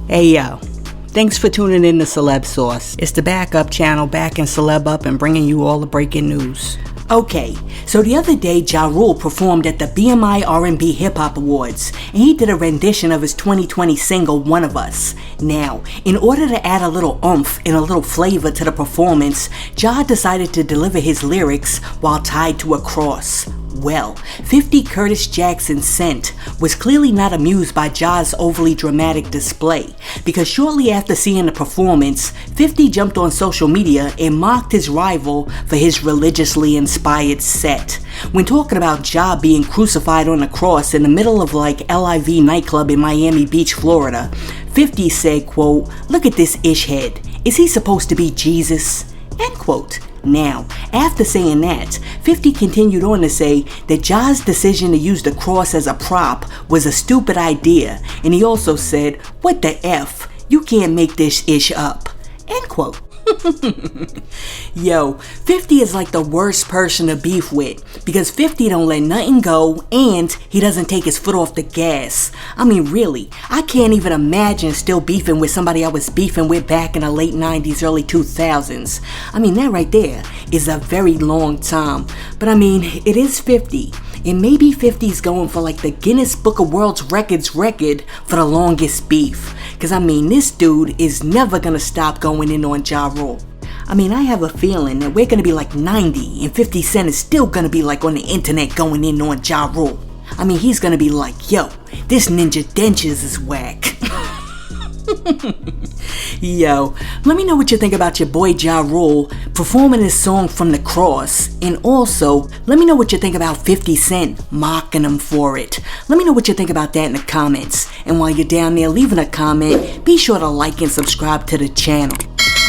Hey yo, thanks for tuning in to Celeb Sauce. It's the backup channel backing Celeb up and bringing you all the breaking news. Okay, so the other day Ja Rule performed at the BMI R&B Hip Hop Awards, and he did a rendition of his 2020 single, One of Us. Now, in order to add a little oomph and a little flavor to the performance, Ja decided to deliver his lyrics while tied to a cross. Well, 50 Curtis Jackson Cent was clearly not amused by Ja's overly dramatic display, because shortly after seeing the performance, 50 jumped on social media and mocked his rival for his religiously inspired set. When talking about Ja being crucified on a cross in the middle of like LIV nightclub in Miami Beach, Florida, 50 said, quote, "Look at this ish head. Is he supposed to be Jesus?" End quote. Now, after saying that, 50 continued on to say that Ja's decision to use the cross as a prop was a stupid idea, and he also said, "What the F? You can't make this ish up." End quote. Yo, 50 is like the worst person to beef with, because 50 don't let nothing go and he doesn't take his foot off the gas. I mean, really, I can't even imagine still beefing with somebody I was beefing with back in the late 90s, early 2000s. I mean, that right there is a very long time. But I mean, it is 50. And maybe 50's going for like the Guinness Book of World Records record for the longest beef. Cause I mean, this dude is never gonna stop going in on Ja Rule. I mean, I have a feeling that we're gonna be like 90 and 50 Cent is still gonna be like on the internet going in on Ja Rule. I mean, he's gonna be like, "Yo, this Ninja Dentures is whack." Yo, let me know what you think about your boy Ja Rule performing his song from the cross, and also let me know what you think about 50 Cent mocking him for it. Let me know what you think about that in the comments, and while you're down there leaving a comment, be sure to like and subscribe to the channel.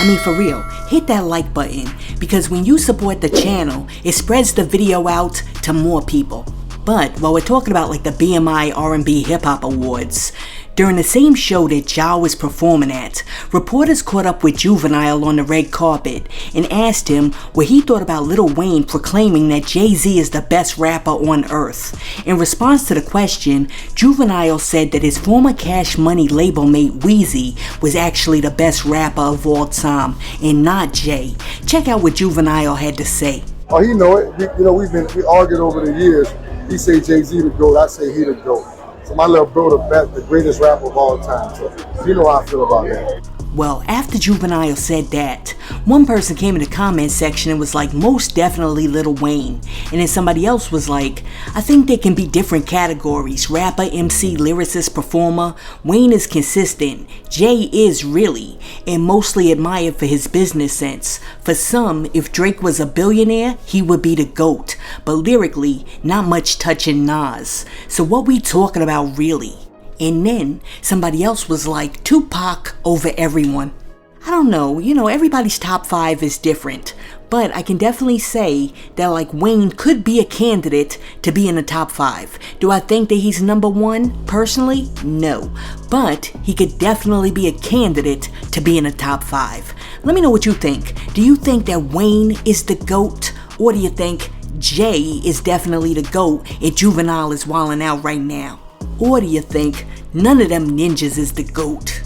I mean, for real, hit that like button, because when you support the channel, it spreads the video out to more people. But while we're talking about like the BMI R&B Hip Hop Awards, during the same show that Ja was performing at, reporters caught up with Juvenile on the red carpet and asked him what he thought about Lil Wayne proclaiming that Jay-Z is the best rapper on earth. In response to the question, Juvenile said that his former Cash Money label mate Weezy was actually the best rapper of all time, and not Jay. Check out what Juvenile had to say. Oh, he know it. We argued over the years. He say Jay-Z the GOAT, I say he the GOAT. So my little bro, the greatest rapper of all time. So you know how I feel about that. Well, after Juvenile said that, one person came in the comment section and was like, "Most definitely Lil Wayne." And then somebody else was like, "I think there can be different categories. Rapper, MC, lyricist, performer. Wayne is consistent. Jay is really, and mostly admired for his business sense. For some, if Drake was a billionaire, he would be the GOAT. But lyrically, not much touching Nas. So what we talking about really?" And then somebody else was like, "Tupac over everyone." I don't know, everybody's top 5 is different, but I can definitely say that like Wayne could be a candidate to be in the top 5. Do I think that he's number 1? Personally, no. But he could definitely be a candidate to be in the top 5. Let me know what you think. Do you think that Wayne is the GOAT? Or do you think Jay is definitely the GOAT and Juvenile is wilding out right now? Or do you think none of them ninjas is the GOAT?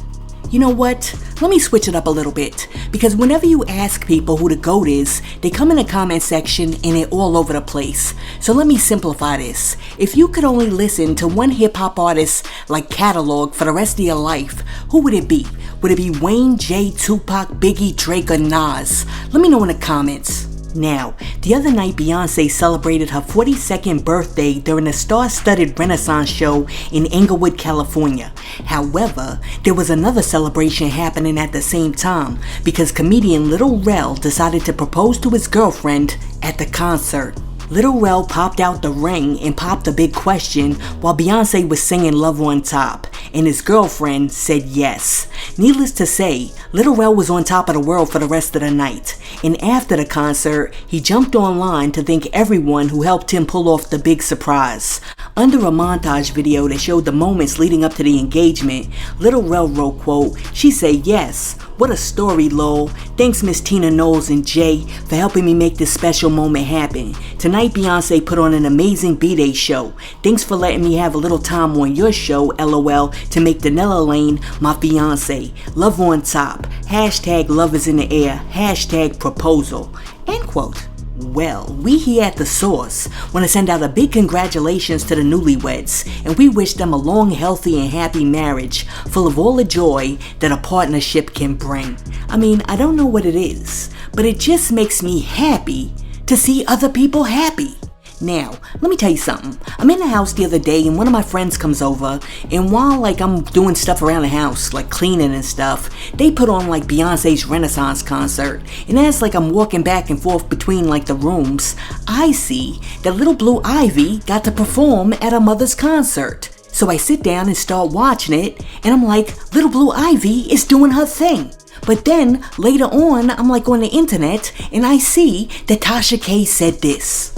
You know what? Let me switch it up a little bit, because whenever you ask people who the GOAT is, they come in the comment section and they're all over the place. So let me simplify this. If you could only listen to one hip hop artist like catalog for the rest of your life, who would it be? Would it be Wayne, Jay, Tupac, Biggie, Drake, or Nas? Let me know in the comments. Now, the other night Beyonce celebrated her 42nd birthday during a star-studded Renaissance show in Inglewood, California. However, there was another celebration happening at the same time, because comedian Lil Rel decided to propose to his girlfriend at the concert. Lil Rel popped out the ring and popped a big question while Beyonce was singing Love on Top, and his girlfriend said yes. Needless to say, Lil Rel was on top of the world for the rest of the night, and after the concert, he jumped online to thank everyone who helped him pull off the big surprise. Under a montage video that showed the moments leading up to the engagement, Lil Rel wrote, quote, "She said yes. What a story, lol. Thanks Miss Tina Knowles and Jay for helping me make this special moment happen. Tonight Beyonce put on an amazing B-Day show. Thanks for letting me have a little time on your show, LOL, to make Danella Lane my fiance. Love on top. Hashtag love is in the air. Hashtag proposal. End quote. Well, we here at The Source want to send out a big congratulations to the newlyweds, and we wish them a long, healthy, and happy marriage full of all the joy that a partnership can bring. I mean, I don't know what it is, but it just makes me happy to see other people happy. Now, let me tell you something. I'm in the house the other day and one of my friends comes over, and while I'm doing stuff around the house, like cleaning and stuff, they put on Beyonce's Renaissance concert. And as I'm walking back and forth between the rooms, I see that Little Blue Ivy got to perform at her mother's concert. So I sit down and start watching it, and I'm like, Little Blue Ivy is doing her thing. But then later on, I'm on the internet and I see that Tasha K said this.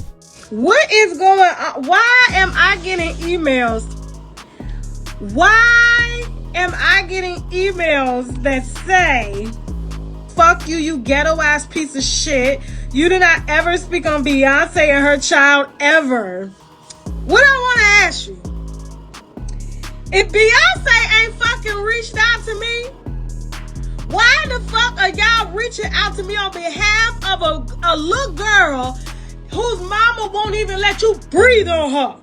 What is going on? Why am I getting emails? Why am I getting emails that say, fuck you, you ghetto ass piece of shit. You did not ever speak on Beyonce and her child ever. What I want to ask you, if Beyonce ain't fucking reached out to me, why the fuck are y'all reaching out to me on behalf of a little girl whose mama won't even let you breathe on her?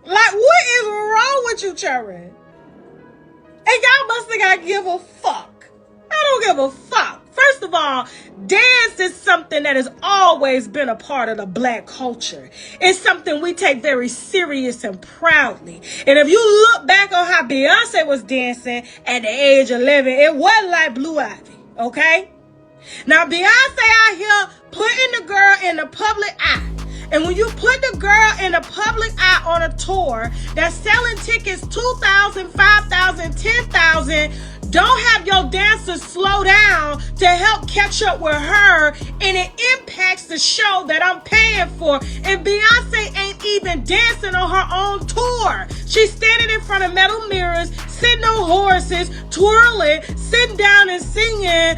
What is wrong with you, children? And y'all must think I give a fuck. I don't give a fuck. First of all, dance is something that has always been a part of the black culture. It's something we take very serious and proudly. And if you look back on how Beyonce was dancing at the age of 11, it wasn't like Blue Ivy, okay? Now, Beyonce out here putting the girl in the public eye. And when you put the girl in the public eye on a tour that's selling tickets $2,000, $5,000, $10,000, don't have your dancers slow down to help catch up with her, and it impacts the show that I'm paying for. And Beyonce ain't even dancing on her own tour. She's standing in front of metal mirrors, sitting on horses, twirling, sitting down and singing.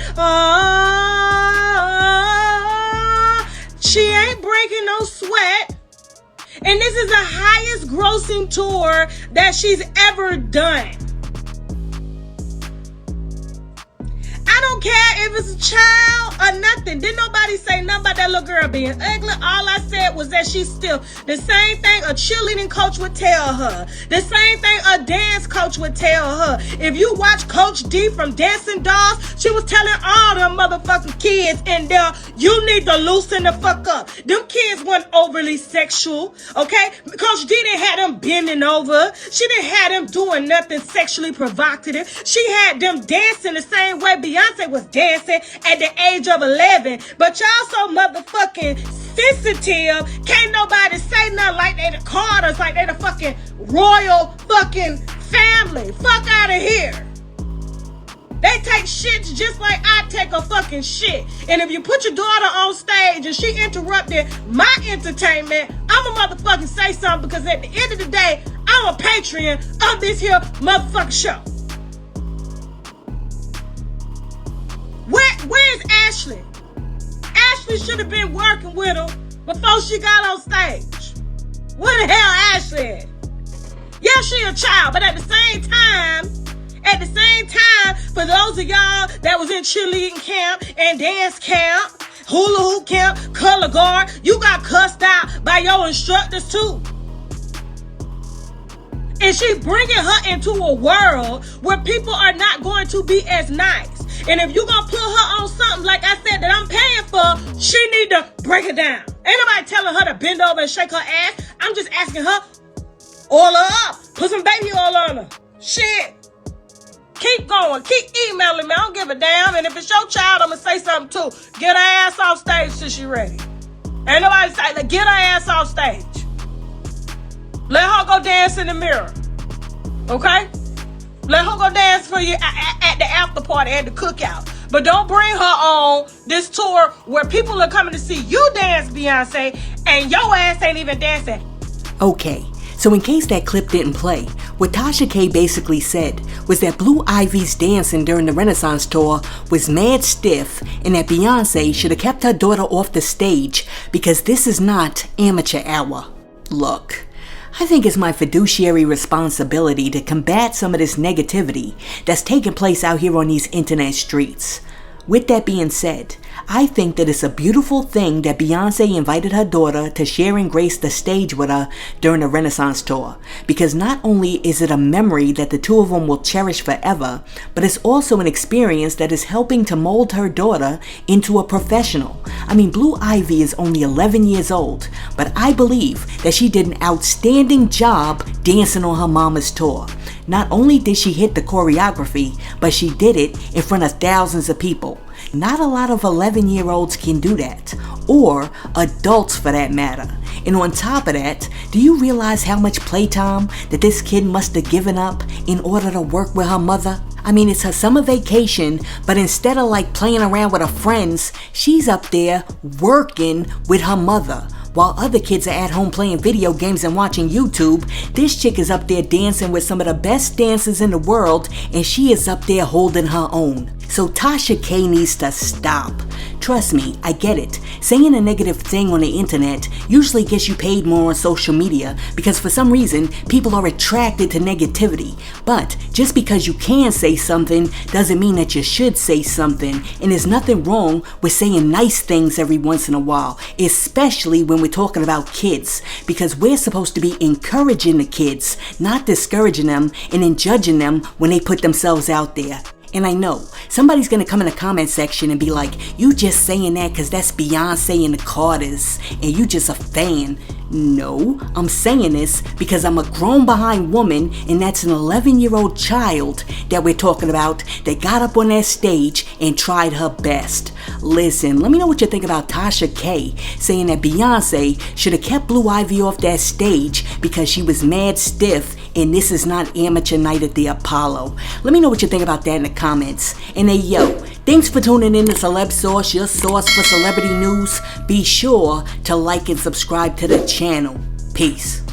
She ain't breaking no sweat. And this is the highest grossing tour that she's ever done. I don't care if it's a child or nothing. Didn't nobody say nothing about that little girl being ugly. All I said was that she's still the same thing a cheerleading coach would tell her. The same thing a dance coach would tell her. If you watch Coach D from Dancing Dolls, she was telling all them motherfucking kids in there, you need to loosen the fuck up. Them kids weren't overly sexual, okay? Coach D didn't have them bending over. She didn't have them doing nothing sexually provocative. She had them dancing the same way Beyonce was dancing at the age of 11. But y'all so motherfucking sensitive, can't nobody say nothing like they the Carters, like they the fucking royal fucking family. Fuck out of here. They take shits just like I take a fucking shit. And if you put your daughter on stage and she interrupted my entertainment, I'ma motherfucking say something, because at the end of the day, I'm a patron of this here motherfucking show. Where's Ashley? Ashley should have been working with her before she got on stage. Where the hell Ashley at? Yeah, she a child, but at the same time, for those of y'all that was in cheerleading camp and dance camp, hula hoop camp, color guard, you got cussed out by your instructors too. And she bringing her into a world where people are not going to be as nice. And if you gonna put her on something, like I said, that I'm paying for, she need to break it down. Ain't nobody telling her to bend over and shake her ass. I'm just asking her, oil her up. Put some baby oil on her. Shit. Keep going. Keep emailing me. I don't give a damn. And if it's your child, I'm gonna say something too. Get her ass off stage till she ready. Ain't nobody say, get her ass off stage. Let her go dance in the mirror. Okay? Let her go dance for you at the after party, at the cookout. But don't bring her on this tour where people are coming to see you dance, Beyonce, and your ass ain't even dancing. Okay, So in case that clip didn't play, what Tasha K basically said was that Blue Ivy's dancing during the Renaissance tour was mad stiff and that Beyonce should have kept her daughter off the stage because this is not amateur hour. Look, I think it's my fiduciary responsibility to combat some of this negativity that's taking place out here on these internet streets. With that being said, I think that it's a beautiful thing that Beyonce invited her daughter to share and grace the stage with her during the Renaissance tour, because not only is it a memory that the two of them will cherish forever, but it's also an experience that is helping to mold her daughter into a professional. I mean, Blue Ivy is only 11 years old, but I believe that she did an outstanding job dancing on her mama's tour. Not only did she hit the choreography, but she did it in front of thousands of people. Not a lot of 11-year-olds can do that, or adults for that matter. And on top of that, do you realize how much playtime that this kid must have given up in order to work with her mother? I mean, it's her summer vacation, but instead of like playing around with her friends, she's up there working with her mother. While other kids are at home playing video games and watching YouTube, this chick is up there dancing with some of the best dancers in the world, and she is up there holding her own. So Tasha K needs to stop. Trust me, I get it. Saying a negative thing on the internet usually gets you paid more on social media because for some reason people are attracted to negativity. But just because you can say something doesn't mean that you should say something, and there's nothing wrong with saying nice things every once in a while, especially when we're talking about kids, because we're supposed to be encouraging the kids, not discouraging them and then judging them when they put themselves out there. And I know somebody's gonna come in the comment section and be like, you just saying that because that's Beyonce and the Carters and you just a fan. No, I'm saying this because I'm a grown behind woman, and that's an 11-year-old child that we're talking about that got up on that stage and tried her best. Listen, let me know what you think about Tasha K saying that Beyonce should have kept Blue Ivy off that stage because she was mad stiff and this is not amateur night at the Apollo. Let me know what you think about that in the comments. And hey yo, thanks for tuning in to Celeb Source, your source for celebrity news. Be sure to like and subscribe to the channel. Peace.